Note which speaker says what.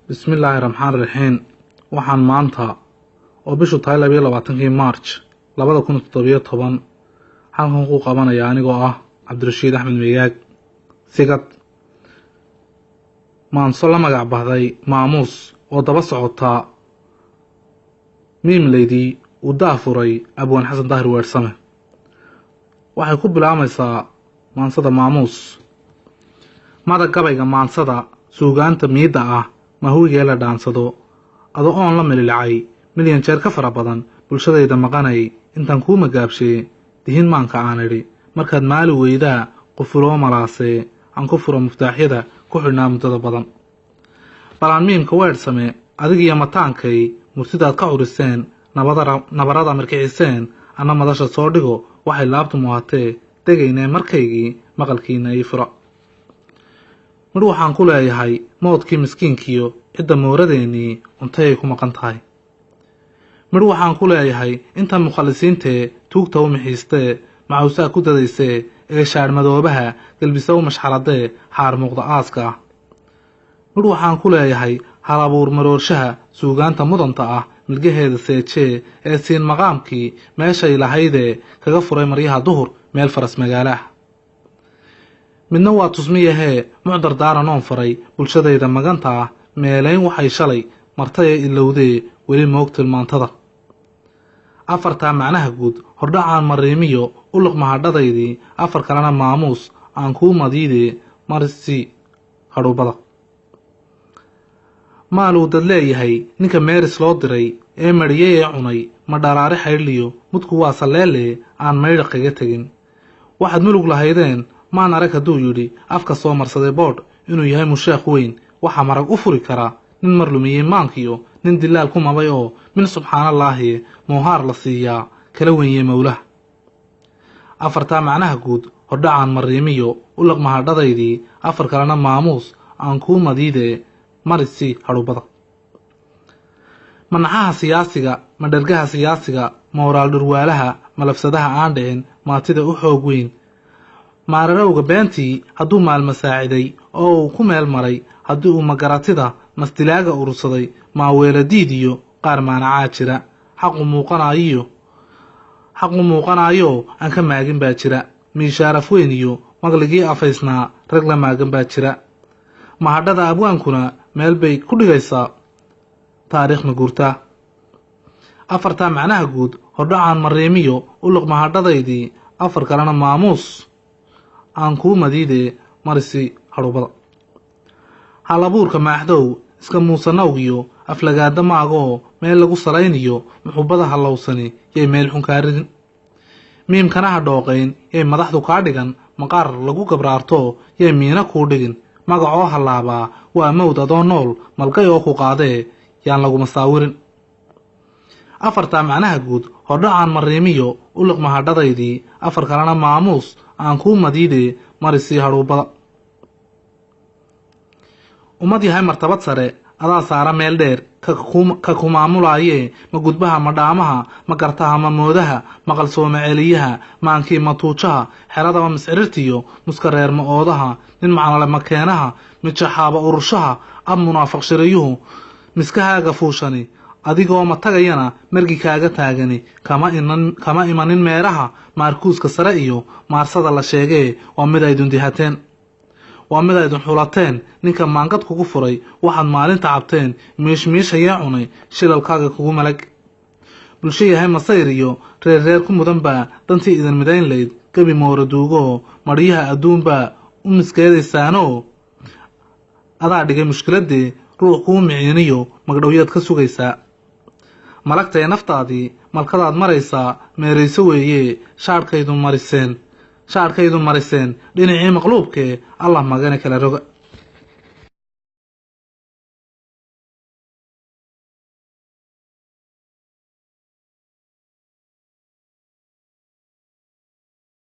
Speaker 1: Bismillaahi Raxmaani Raxiim. Waxaan maanta oo bishu tahay 22 March 2017 halkan ku qabanaya anigoo ah Cabdirashiid Axmed Miyaag sigad maanso la magac baxday maamuus oo daba socota miimleydii u daafuray Abwaan Xasan Daahir Weersame. waxay ku bilaamaysaa maansada maamuus madax gabayga maansada suugaanta miida ah mahuwiga la dhaansado adoo oon la mililacay milyan jeer ka fara badan bulshadayda maqanay intaan kuu magaabshay dihin maanka aan idhi markaad maali weydaa qofuloo malaasee aan ku furo muftaaxyada ku xidhnaa muddada badan balaan miimka Weersame adig iyo mataankay murtidaad ka curiseen nabarada markiciseen ana madasha soo dhigo waxay laabtu muhatee degaynee markaygii maqalkiina ii fura mar waxaan ku leeyahay moodkii miskiinkiyo cidda mooradeennii cuntayay ku maqan tahay mar waxaan ku leeyahay inta mukhalisiintee tuugta u mixiistee macawsaa ku dadaysee ee shaadhmadoobaha galbisa u mashxaladee xaar muuqda aaska ah mar waxaan ku leeyahay hal abuur maroorshaha suugaanta mudanta ah milgaheeda seejee ee siin maqaamkii meeshay lahaydee kaga furay maryaha duhur meel faras magaalo ah midna waa tusmiyahee mucdar daaranoon faray bulshadayda maganta ah meelayn waxay shalay martay ee ilowdee weli moog tilmaantada afartaa macnaha guud hordhacaan mariimiyo u luqmahadhadaydii afar kalena maamuus aan kuu madiidee marsi hadhuubada maaluu dad leeyahay ninka meeris loo diray ee mariyay ee cunay ma dharaari xaydhliyo mudku waa salleelee aan maydha kaga tegin waxaad mulug lahaydeen maan arag hadduu yidhi afka soo marsaday boodh inuu yahay musheekh weyn waxaa marag u furi karaa nin mar lumiyey maankiyo nin dilaal ku mabay oo min subxaanallaahi muuhaar la siiyaa kala weynye mowlaha afartaa macnaha guud hordhacaan mariimiyo u laqmahadhadaydii afar kalena maamuus aan kuu madiidee marisi hadhuubada manaxaha siyaasiga madhergaha siyaasiga mooraal dhurwaalaha malafsadaha aan dhicin maatida u xoog weyn maararowga beentii hadduu maalma saaciday oo uu ku meel maray haddii uu magaratida masdilaaga urursaday maaweeladiid iyo qaar maanacaa jira xaqu muuqanayo aan ka maagin baa jira miishaaraf weyn iyo maqligii afaysnaa rag la maagan baa jira mahadhada abwaankuna meel bay ku dhigaysaa taariikh maguurtaa afartaa macnaha guud hordhacaan mariimiyo u luqmahadhadaydii afar kalena maamuus aan kuu madiidee marisi hadhuubada hal abuurka maaxdow iska muusanawgiyo aflagaada maagoo meel lagu salayniyo muxubbada hallowsani yay meel xun kaa ridin miimkana ha dhooqayn yay madaxdu kaa dhigan maqaar lagu gabraarto yay miina kuu dhigin magacoo hallaabaa waa mawd adoo nool malgay oo ku qaadee yaan lagu masaawirin afartaa macnaha guud hordhacaan mariimiyo u luqmahadhadaydii afar kalena maamuus aan kuu madiidee marisii hadhuubada ummad yahay martabad sare adaa saara meel dheer ka ku maamulaayee ma gudbaha ma dhaamaha ma gartaha ma moodaha ma qalsooma celiyaha maankii ma tuujaha xeradaba miscirirtiyo muska reer ma oodaha nin macnale makeenaha mijaxaaba ururshaha ab munaafaq shiriyuhu miskahaaga fuushani adigoo ma tagayana margi kaaga taagani kama imanin meeraha maarkuuska sare iyo maarsada la sheegee waa mid aydun dihateen waa mid aydun xulateen ninka maangad kugu furay waxaad maalinta cabteen miishmiishayee cunay shilalkaaga kugu malag bulsho yahay masayr iyo reer ku mudan baa dantii idin midayn layd gebi moora duugoo maryaha adduunbaa u miskeedaysaanoo adaa dhigay mushkiladii ruux kuu miciiniyo magdhowyaad ka sugaysaa malagtae naftaadii malkadaad maraysaa meerayso weeyee shaadhkaydu mariseen dhinacii maqluubkee allah magane kala roga